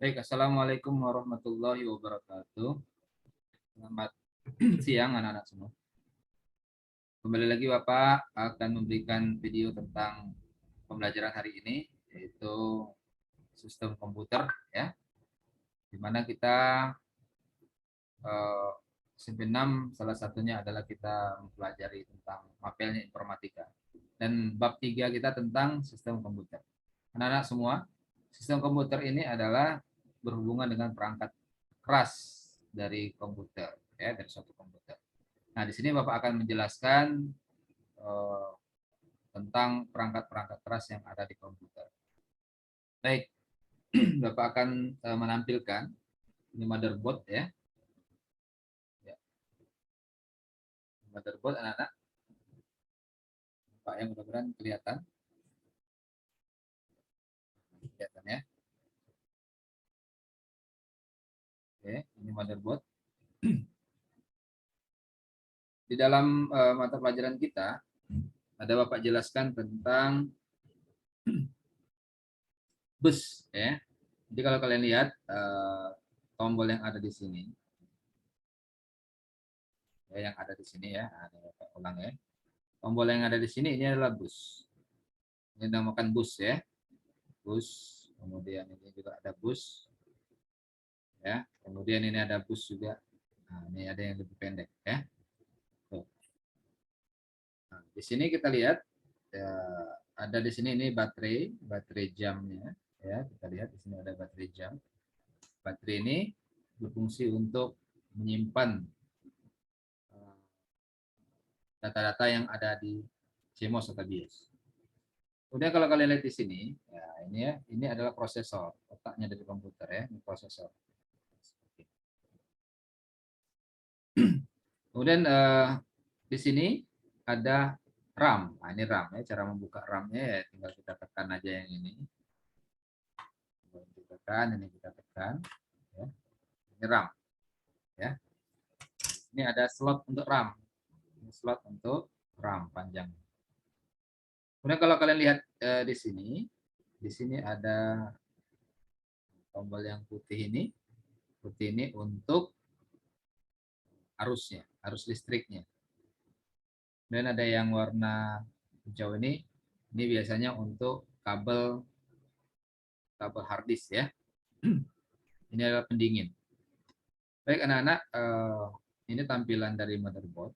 Baik, Assalamualaikum warahmatullahi wabarakatuh. Selamat siang anak-anak semua. Kembali lagi Bapak akan memberikan video tentang pembelajaran hari ini, yaitu sistem komputer, ya, di mana kita SMP 6 salah satunya adalah kita mempelajari tentang mapelnya informatika. Dan bab 3 kita tentang sistem komputer. Anak-anak semua, sistem komputer ini adalah berhubungan dengan perangkat keras dari komputer, ya, dari suatu komputer. Nah, di sini Bapak akan menjelaskan eh, tentang perangkat-perangkat keras yang ada di komputer. Baik, Bapak akan menampilkan ini motherboard, ya. Ya, motherboard anak-anak. Pak yang mudah-mudahan kelihatan. Kelihatan ya. Oke, ini motherboard. Di dalam mata pelajaran kita ada Bapak jelaskan tentang bus, ya. Jadi kalau kalian lihat tombol yang ada di sini, ya, yang ada di sini ya, ada Bapak ulang ya. Tombol yang ada di sini ini adalah bus. Ini dinamakan bus ya, bus. Kemudian ini juga ada bus, ya. Kemudian ini ada bus juga. Nah, ini ada yang lebih pendek ya. Nah, di sini kita lihat ya, ada di sini ini baterai jamnya ya. Kita lihat di sini ada baterai jam. Baterai ini berfungsi untuk menyimpan data-data yang ada di CMOS atau BIOS. Kemudian kalau kalian lihat di sini, ya ini ya, ini adalah prosesor, otaknya dari komputer ya, ini prosesor. Kemudian di sini ada RAM. Nah, ini RAM ya, cara membuka RAM-nya ya tinggal kita tekan aja yang ini. Kita tekan, ini kita tekan ya. Ini RAM ya. Ini ada slot untuk RAM. Ini slot untuk RAM panjang. Kemudian kalau kalian lihat di sini ada tombol yang putih ini untuk arusnya, arus listriknya. Dan ada yang warna hijau ini biasanya untuk kabel hard disk ya. Ini adalah pendingin. Baik anak-anak, ini tampilan dari motherboard.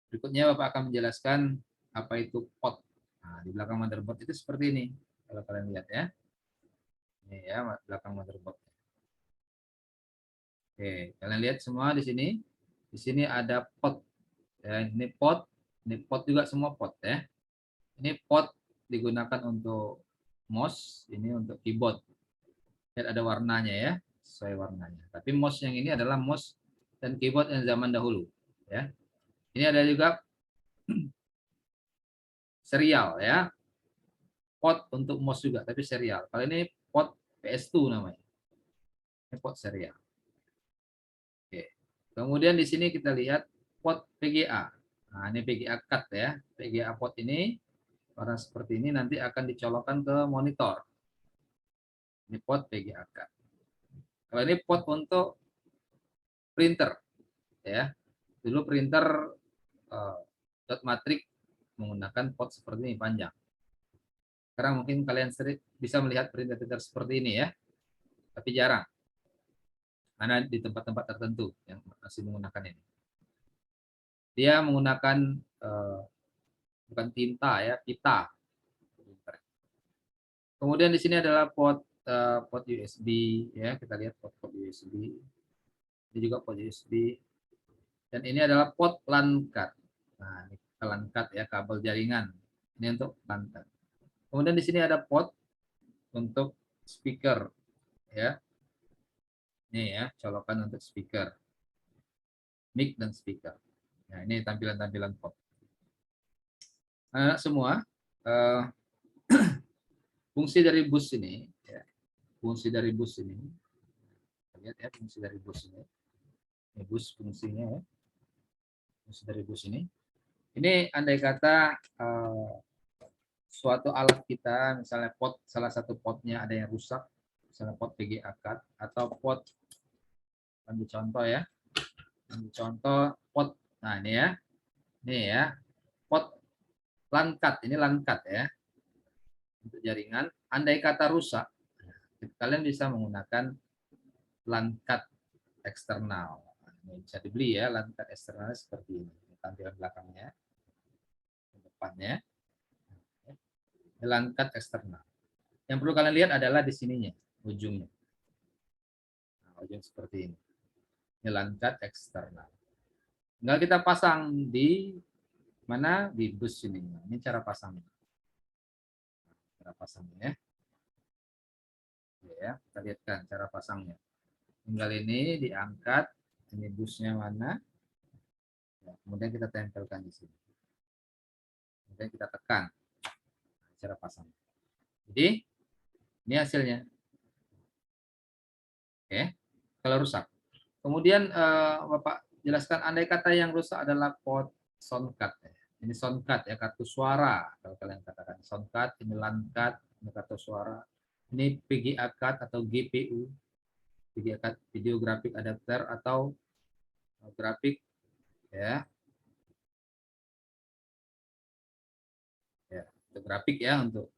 Berikutnya Bapak akan menjelaskan apa itu pot. Nah, di belakang motherboard itu seperti ini. Kalau kalian lihat ya. Ini ya belakang motherboard. Oke, kalian lihat semua di sini. Di sini ada pot. Ya, ini pot juga semua pot ya. Ini pot digunakan untuk mouse, ini untuk keyboard. Lihat ada warnanya ya, sesuai warnanya. Tapi mouse yang ini adalah mouse dan keyboard yang zaman dahulu ya. Ini ada juga serial ya. Pot untuk mouse juga tapi serial. Kalau ini pot PS2 namanya. Ini pot serial. Oke. Kemudian di sini kita lihat pot VGA. Nah, ini VGA cut ya. VGA pot ini warna seperti ini nanti akan dicolokkan ke monitor. Ini pot VGA cut. Kalau ini pot untuk printer ya. Dulu printer dot matrix menggunakan pot seperti ini panjang. Sekarang mungkin kalian bisa melihat printer-printer seperti ini ya, tapi jarang. Karena di tempat-tempat tertentu yang masih menggunakan ini. Dia menggunakan bukan tinta ya, pita. Kemudian di sini adalah pot USB ya, kita lihat pot USB. Ini juga pot USB. Dan ini adalah pot LAN card. Nah, ini LAN card ya, kabel jaringan. Ini untuk LAN card. Kemudian di sini ada pot untuk speaker ya. Ini ya, colokan untuk speaker. Mic dan speaker. Nah, ini tampilan-tampilan pot. Nah, semua fungsi dari bus ini ya. Fungsi dari bus ini. Lihat ya, fungsi dari bus ini. Ini bus fungsinya ya. Fungsi dari bus ini. Ini andai kata suatu alat kita, misalnya salah satu potnya ada yang rusak, misalnya pot PGA card atau pot, ambil contoh ya, ambil contoh pot, nah ini ya, pot LAN card, ini LAN card ya, untuk jaringan. Andai kata rusak, kalian bisa menggunakan LAN card eksternal. Ini bisa dibeli ya, LAN card eksternal seperti ini, tampilan belakangnya, depannya, LAN card eksternal. Yang perlu kalian lihat adalah di sininya, ujungnya. Nah, ujung seperti ini. Ini LAN card eksternal. Tinggal kita pasang di mana, di bus ini. Ini cara pasangnya. Cara pasangnya ya. Kita lihatkan cara pasangnya. Tinggal ini diangkat, ini busnya mana. Ya, kemudian kita tempelkan di sini. Kemudian kita tekan. Nah, cara pasang. Jadi ini hasilnya. Oke, kalau rusak. Kemudian Bapak jelaskan, andai kata yang rusak adalah pot sound card. Ini sound card ya, kartu suara. Kalau kalian katakan sound card, ini LAN card, ini kartu suara. Ini PGA card atau GPU, PGA card video graphic adapter atau grafik ya. Ya, untuk grafik ya, untuk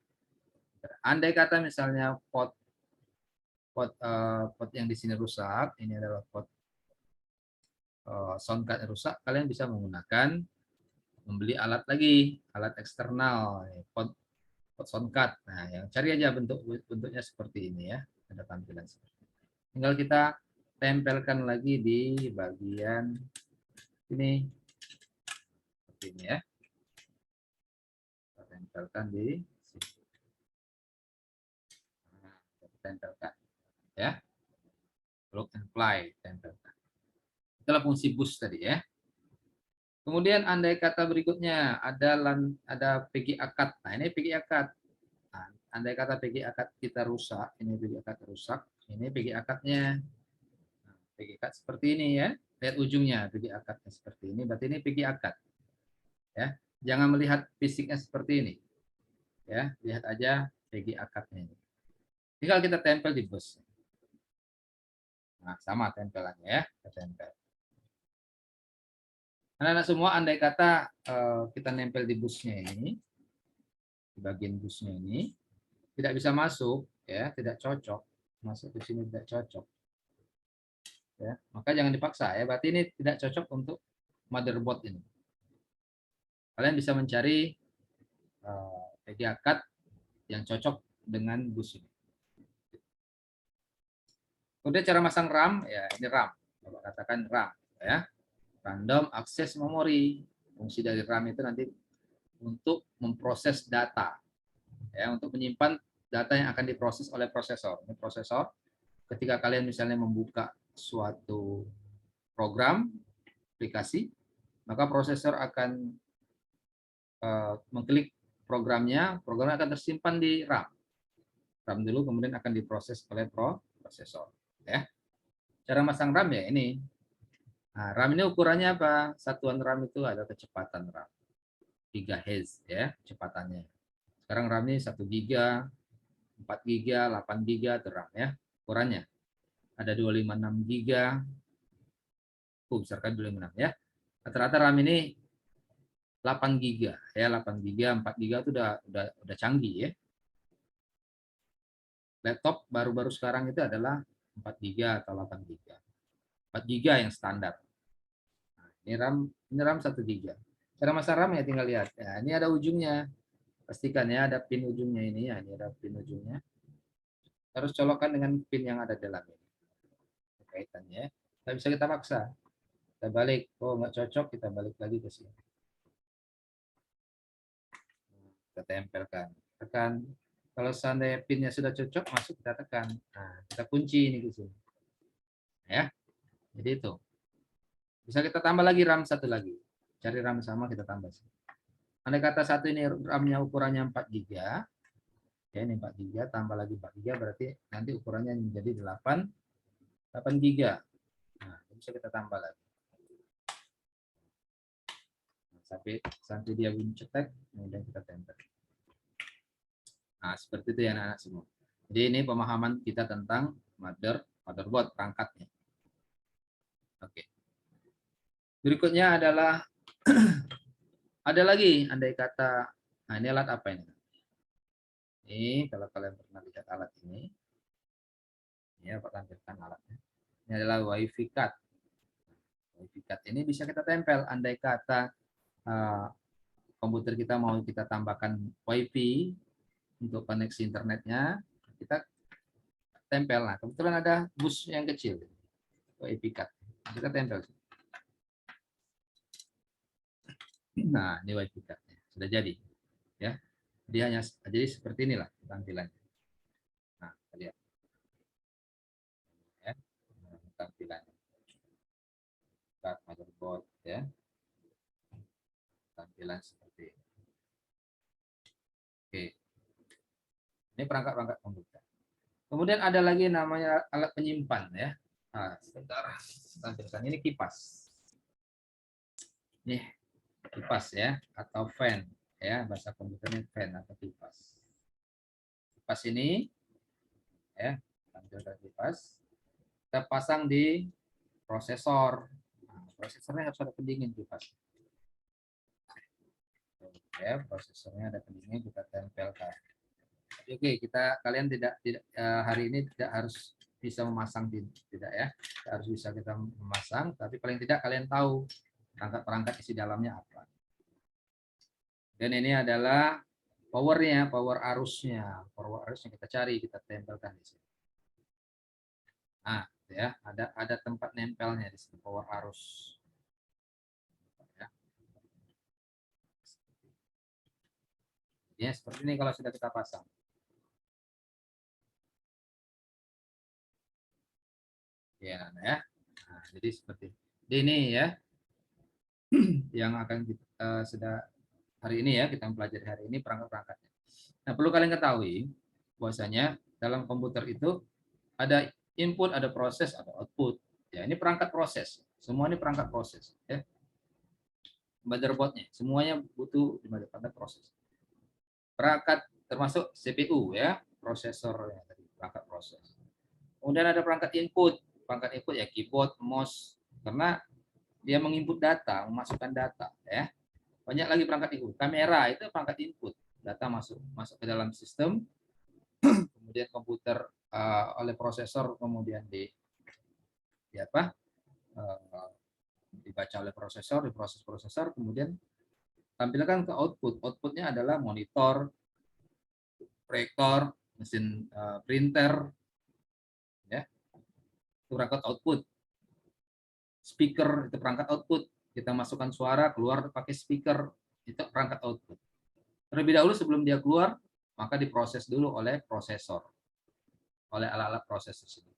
andai kata misalnya pot yang di sini rusak, ini adalah pot sound card yang rusak, kalian bisa menggunakan membeli alat lagi, alat eksternal, pot sound card. Nah, yang cari aja bentuknya seperti ini ya, ada tampilan seperti ini. Tinggal kita tempelkan lagi di bagian ini seperti ini ya. Kita tempelkan di sini. Nah, kita tempelkan ya. Plug and play, tempelkan. Itulah fungsi bus tadi ya. Kemudian andai kata berikutnya ada PGA card. Nah, ini PGA card. Nah, andai kata PGA card kita rusak, ini PGA card rusak, ini PGA card-nya. Nah, PGA card seperti ini ya. Lihat ujungnya PGA card-nya seperti ini, berarti ini PGA card. Ya. Jangan melihat fisiknya seperti ini. Ya, lihat aja PGA card-nya ini. Tinggal kita tempel di bus. Nah, sama tempelannya ya, kita tempel. Anak-anak semua, andai kata kita nempel di busnya ini, di bagian busnya ini, tidak bisa masuk, ya, tidak cocok, masuk di sini tidak cocok, ya, maka jangan dipaksa ya. Berarti ini tidak cocok untuk motherboard ini. Kalian bisa mencari PGA card yang cocok dengan bus ini. Kemudian cara masang RAM, ya ini RAM, Bapak katakan RAM, ya, random access memory. Fungsi dari RAM itu nanti untuk memproses data, ya, untuk menyimpan data yang akan diproses oleh prosesor. Ini prosesor, ketika kalian misalnya membuka suatu program, aplikasi, maka prosesor akan mengklik programnya akan tersimpan di RAM. RAM dulu, kemudian akan diproses oleh prosesor. Ya. Cara masang RAM ya ini. Nah, RAM ini ukurannya apa? Satuan RAM itu ada kecepatan RAM. GHz ya, kecepatannya. Sekarang RAM ini 1 GB, 4 GB, 8 GB itu RAM ya, ukurannya. Ada 256 GB. Besarkan 256 ya. Rata-rata RAM ini 8 GB ya, 8 GB, 4 GB itu udah canggih ya. Laptop baru-baru sekarang itu adalah 4 GB atau 8 GB. 4 GB yang standar. Nah, ini RAM 1 GB. Cara masang RAM ya tinggal lihat. Ya, ini ada ujungnya. Pastikan ya ada pin ujungnya ini ya, ini ada pin ujungnya. Harus colokkan dengan pin yang ada dalam ini. Kaitannya. Tidak bisa kita paksa. Kita balik. Oh, nggak cocok, kita balik lagi ke sini. Kita tempelkan. Tekan. Kalau seandainya pinnya sudah cocok, masuk kita tekan. Nah, kita kunci ini ke sini. Ya. Jadi itu. Bisa kita tambah lagi RAM satu lagi. Cari RAM sama, kita tambah. Andai kata satu ini RAM-nya ukurannya 4 GB. Ya, ini 4 GB, tambah lagi 4 GB, berarti nanti ukurannya menjadi 8 GB. Nah, bisa kita tambah lagi. Nah, sampai dia bunyi cetek, kemudian kita tempel. Nah, seperti itu ya anak-anak semua. Jadi ini pemahaman kita tentang motherboard, perangkatnya. Oke. Berikutnya adalah ada lagi andai kata, nah ini alat apa ini? Ini kalau kalian pernah lihat alat ini, ya Pak tampilkan alatnya. Ini adalah WiFi card. WiFi card ini bisa kita tempel andai kata komputer kita mau kita tambahkan WiFi untuk koneksi internetnya, kita tempel. Nah, kebetulan ada bus yang kecil, WiFi card. Kita tempel. Nah, ini WiFi card-nya sudah jadi, ya. Jadi seperti inilah tampilannya. Nah, lihat, ya, tampilannya. Card motherboard, ya, tampilan seperti ini. Oke, ini perangkat-perangkat komputer. Kemudian ada lagi namanya alat penyimpan, ya. Nah, sebentar, tampilkan ini kipas. Nih, kipas ya, atau fan, ya, bahasa komputernya fan atau kipas. Kipas ini, ya, tampilkan kipas. Kita pasang di prosesor. Nah, prosesornya harus ada pendingin kipas. Ya, prosesornya ada pendingin, kita tempelkan. Oke, kalian tidak hari ini tidak harus bisa memasang, tidak ya, tidak harus bisa kita memasang, tapi paling tidak kalian tahu perangkat-perangkat isi dalamnya apa. Dan ini adalah powernya, power arusnya kita cari, kita tempelkan di sini. Nah, ya, ada tempat nempelnya di sini, power arus. Ya. Ya, seperti ini kalau sudah kita pasang. Ya, ya. Nah, jadi seperti ini ya, yang akan kita sudah hari ini ya, kita mempelajari hari ini perangkat-perangkatnya. Nah, perlu kalian ketahui bahwasanya dalam komputer itu ada input, ada proses, ada output. Ya, ini perangkat proses. Semua ini perangkat proses. Ya. Motherboardnya, semuanya butuh di perangkat proses. Perangkat termasuk CPU ya, prosesor ya, tadi perangkat proses. Kemudian ada perangkat input. Perangkat input ya keyboard, mouse, karena dia menginput data, memasukkan data ya. Banyak lagi perangkat input. Kamera itu perangkat input. Data masuk ke dalam sistem, kemudian komputer oleh prosesor kemudian di apa? Dibaca oleh prosesor, diproses prosesor, kemudian tampilkan ke output. Outputnya adalah monitor, proyektor, mesin printer, ya, itu perangkat output. Speaker itu perangkat output. Kita masukkan suara, keluar pakai speaker, itu perangkat output. Terlebih dahulu sebelum dia keluar, maka diproses dulu oleh prosesor, oleh alat-alat proses tersebut.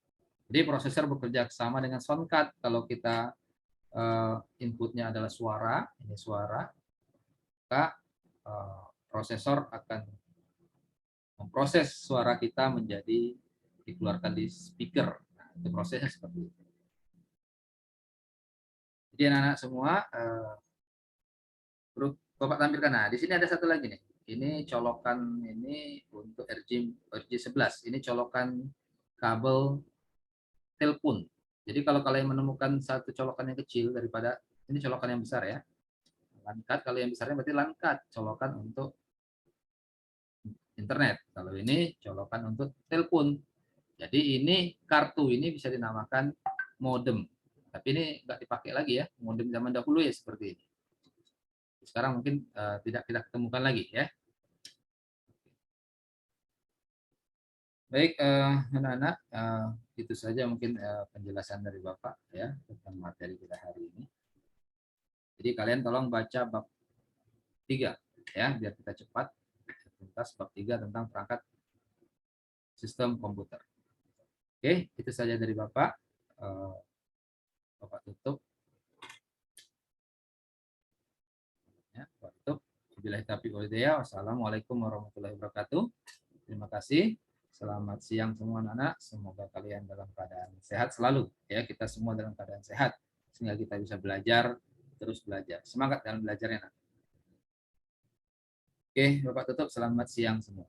Jadi prosesor bekerja sama dengan soundcard. Kalau kita inputnya adalah suara, ini suara, maka prosesor akan memproses suara kita menjadi dikeluarkan di speaker. Nah, itu prosesnya seperti itu. Jadi anak-anak semua, Bapak tampilkan. Nah, di sini ada satu lagi nih. Ini colokan ini untuk RJ11. Ini colokan kabel telepon. Jadi kalau kalian menemukan satu colokan yang kecil daripada ini colokan yang besar ya. LAN card, kalau yang besarnya berarti LAN card, colokan untuk internet. Kalau ini colokan untuk telepon. Jadi ini kartu ini bisa dinamakan modem. Tapi ini nggak dipakai lagi ya, modem zaman dahulu ya seperti ini. Sekarang mungkin tidak kita ketemukan lagi ya. Baik, anak-anak, itu saja mungkin penjelasan dari Bapak ya tentang materi kita hari ini. Jadi kalian tolong baca bab 3 ya, biar kita cepat tuntas bab 3 tentang perangkat sistem komputer. Oke, itu saja dari Bapak. Bapak tutup. Ya, Bapak tutup. Wabillahi taufiq wal hidayah. Wassalamualaikum warahmatullahi wabarakatuh. Terima kasih. Selamat siang semua anak-anak. Semoga kalian dalam keadaan sehat selalu. Ya, kita semua dalam keadaan sehat sehingga kita bisa belajar, terus belajar. Semangat dalam belajarnya. Oke, Bapak tutup. Selamat siang semua.